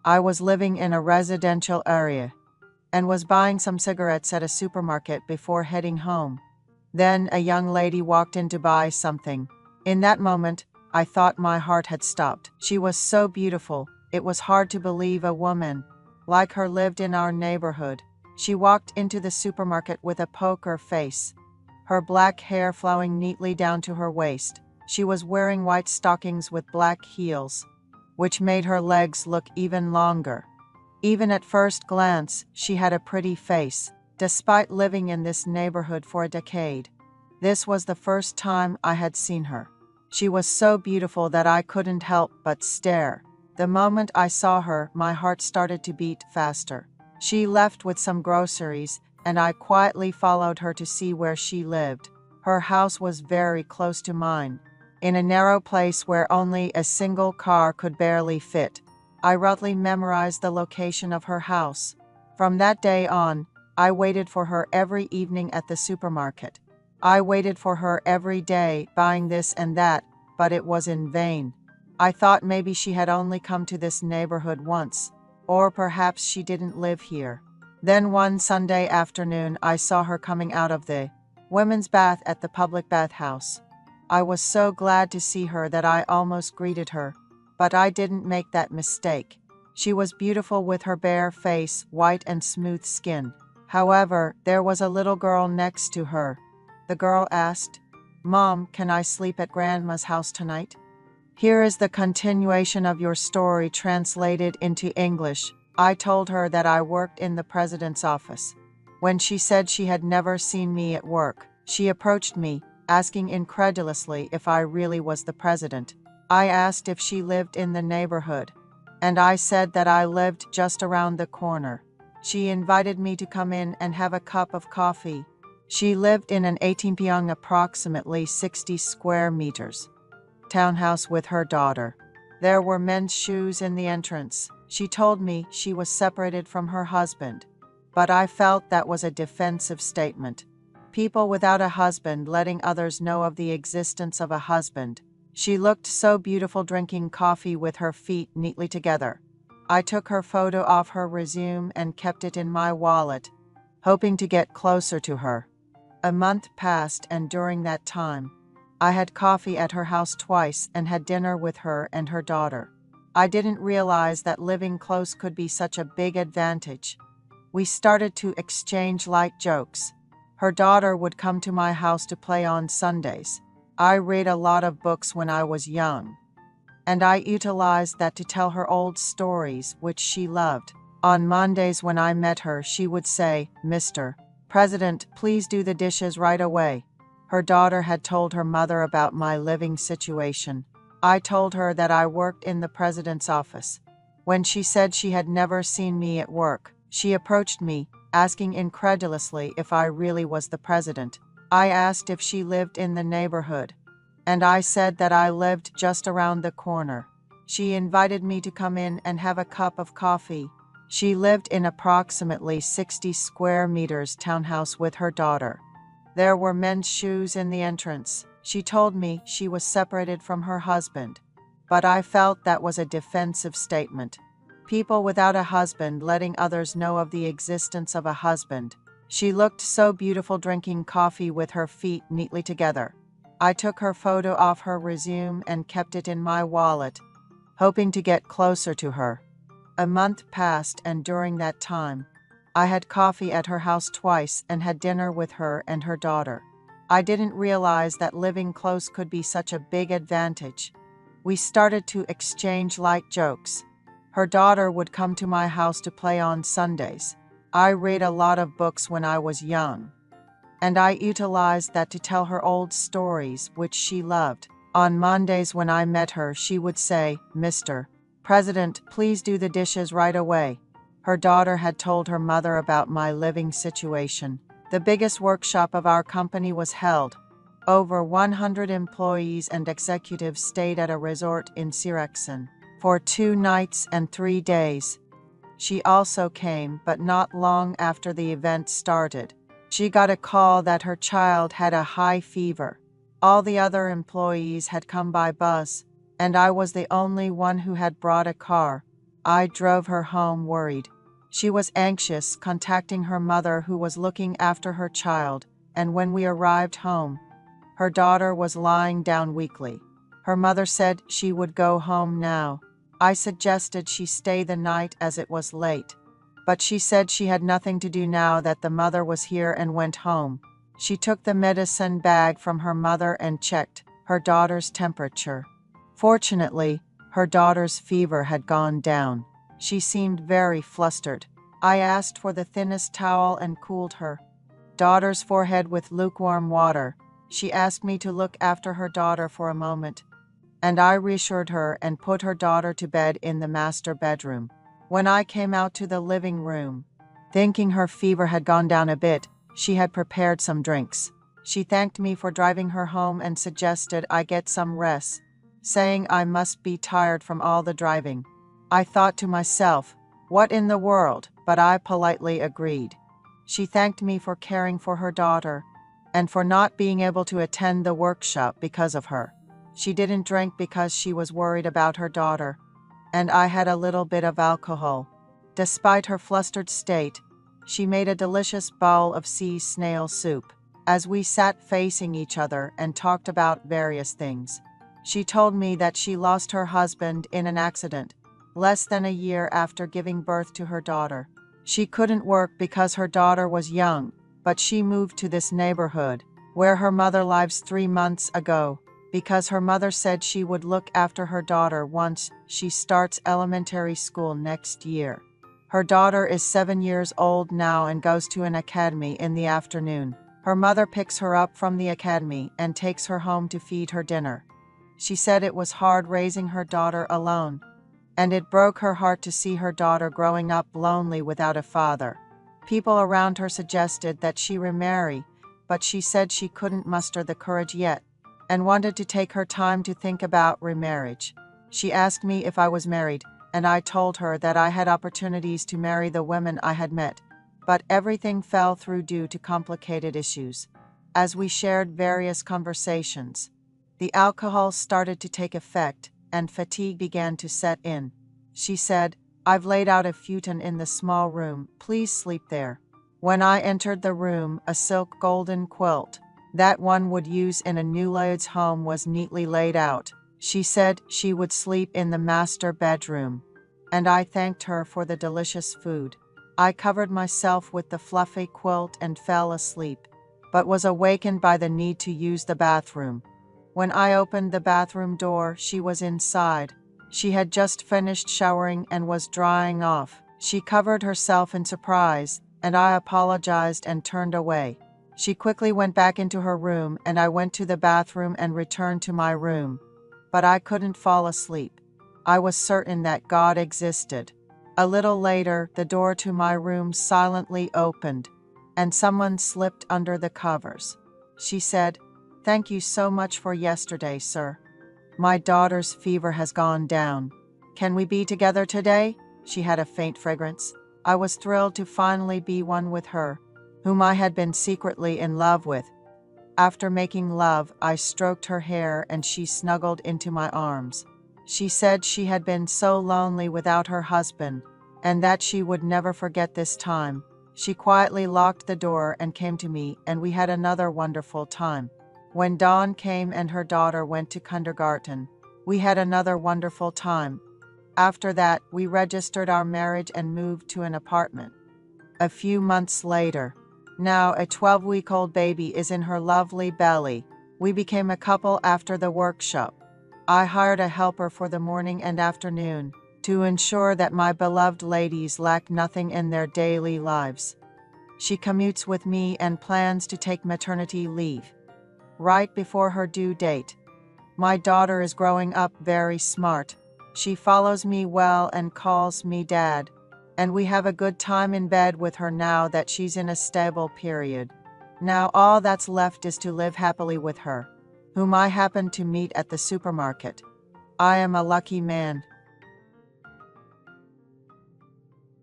I was living in a residential area and was buying some cigarettes at a supermarket before heading home. Then a young lady walked in to buy something. In that moment, I thought my heart had stopped. She was so beautiful, it was hard to believe a woman like her lived in our neighborhood. She walked into the supermarket with a poker face, her black hair flowing neatly down to her waist. She was wearing white stockings with black heels, which made her legs look even longer. Even at first glance, she had a pretty face, despite living in this neighborhood for a decade. This was the first time I had seen her. She was so beautiful that I couldn't help but stare. The moment I saw her, my heart started to beat faster. She left with some groceries, and I quietly followed her to see where she lived. Her house was very close to mine, in a narrow place where only a single car could barely fit. I roughly memorized the location of her house. From that day on, I waited for her every evening at the supermarket. I waited for her every day, buying this and that, but it was in vain. I thought maybe she had only come to this neighborhood once, or perhaps she didn't live here. Then one Sunday afternoon, I saw her coming out of the women's bath at the public bathhouse. I was so glad to see her that I almost greeted her, but I didn't make that mistake. She was beautiful with her bare face, white and smooth skin. However, there was a little girl next to her. The girl asked, "Mom, can I sleep at Grandma's house tonight?" Here is the continuation of your story translated into English. I told her that I worked in the president's office. When she said she had never seen me at work, she approached me, asking incredulously if I really was the president. I asked if she lived in the neighborhood, and I said that I lived just around the corner. She invited me to come in and have a cup of coffee. She lived in an 18-pyong, approximately 60 square meters, townhouse with her daughter. There were men's shoes in the entrance. She told me she was separated from her husband, but I felt that was a defensive statement. People without a husband letting others know of the existence of a husband. She looked so beautiful drinking coffee with her feet neatly together. I took her photo off her resume and kept it in my wallet, hoping to get closer to her. A month passed, and during that time, I had coffee at her house twice and had dinner with her and her daughter. I didn't realize that living close could be such a big advantage. We started to exchange light jokes. Her daughter would come to my house to play on Sundays. I read a lot of books when I was young, and I utilized that to tell her old stories, which she loved. On Mondays when I met her, she would say, "Mr. President, please do the dishes right away." Her daughter had told her mother about my living situation. I told her that I worked in the president's office. When she said she had never seen me at work, she approached me, asking incredulously if I really was the president. I asked if she lived in the neighborhood, and I said that I lived just around the corner. She invited me to come in and have a cup of coffee. She lived in approximately 60 square meters townhouse with her daughter. There were men's shoes in the entrance. She told me she was separated from her husband, but I felt that was a defensive statement. People without a husband letting others know of the existence of a husband. She looked so beautiful drinking coffee with her feet neatly together. I took her photo off her resume and kept it in my wallet, hoping to get closer to her. A month passed, and during that time, I had coffee at her house twice and had dinner with her and her daughter. I didn't realize that living close could be such a big advantage. We started to exchange light jokes. Her daughter would come to my house to play on Sundays. I read a lot of books when I was young, and I utilized that to tell her old stories, which she loved. On Mondays when I met her, she would say, "Mr. President, please do the dishes right away." Her daughter had told her mother about my living situation. The biggest workshop of our company was held. Over 100 employees and executives stayed at a resort in Secretsunveiled for 2 nights and 3 days. She also came, but not long after the event started. She got a call that her child had a high fever. All the other employees had come by bus, and I was the only one who had brought a car. I drove her home worried. She was anxious, contacting her mother who was looking after her child, and when we arrived home, her daughter was lying down weakly. Her mother said she would go home now. I suggested she stay the night as it was late, but she said she had nothing to do now that the mother was here and went home. She took the medicine bag from her mother and checked her daughter's temperature. Fortunately, her daughter's fever had gone down. She seemed very flustered. I asked for the thinnest towel and cooled her daughter's forehead with lukewarm water. She asked me to look after her daughter for a moment, and I reassured her and put her daughter to bed in the master bedroom. When I came out to the living room, thinking her fever had gone down a bit, she had prepared some drinks. She thanked me for driving her home and suggested I get some rest, saying I must be tired from all the driving. I thought to myself, what in the world? But I politely agreed. She thanked me for caring for her daughter and for not being able to attend the workshop because of her. She didn't drink because she was worried about her daughter, and I had a little bit of alcohol. Despite her flustered state, she made a delicious bowl of sea snail soup. As we sat facing each other and talked about various things, she told me that she lost her husband in an accident less than a year after giving birth to her daughter. She couldn't work because her daughter was young, but she moved to this neighborhood where her mother lives 3 months ago because her mother said she would look after her daughter once she starts elementary school next year. Her daughter is 7 years old now and goes to an academy in the afternoon. Her mother picks her up from the academy and takes her home to feed her dinner. She said it was hard raising her daughter alone, and it broke her heart to see her daughter growing up lonely without a father. People around her suggested that she remarry, but she said she couldn't muster the courage yet and wanted to take her time to think about remarriage. She asked me if I was married, and I told her that I had opportunities to marry the women I had met, but everything fell through due to complicated issues. As we shared various conversations, the alcohol started to take effect and fatigue began to set in. She said, "I've laid out a futon in the small room, please sleep there." When I entered the room, a silk golden quilt that one would use in a newlywed's home was neatly laid out. She said she would sleep in the master bedroom, and I thanked her for the delicious food. I covered myself with the fluffy quilt and fell asleep, but was awakened by the need to use the bathroom. When I opened the bathroom door, she was inside. She had just finished showering and was drying off. She covered herself in surprise, and I apologized and turned away. She quickly went back into her room, and I went to the bathroom and returned to my room. But I couldn't fall asleep. I was certain that God existed. A little later, the door to my room silently opened, and someone slipped under the covers. She said, "Thank you so much for yesterday, sir. My daughter's fever has gone down. Can we be together today?" She had a faint fragrance. I was thrilled to finally be one with her, whom I had been secretly in love with. After making love, I stroked her hair and she snuggled into my arms. She said she had been so lonely without her husband, and that she would never forget this time. She quietly locked the door and came to me, and we had another wonderful time. When dawn came and her daughter went to kindergarten, we had another wonderful time. After that, we registered our marriage and moved to an apartment. A few months later, now a 12-week-old baby is in her lovely belly. We became a couple after the workshop. I hired a helper for the morning and afternoon to ensure that my beloved ladies lack nothing in their daily lives. She commutes with me and plans to take maternity leave right before her due date. My daughter is growing up very smart. She follows me well and calls me Dad, and we have a good time in bed with her now that she's in a stable period. Now all that's left is to live happily with her, whom I happened to meet at the supermarket. I am a lucky man.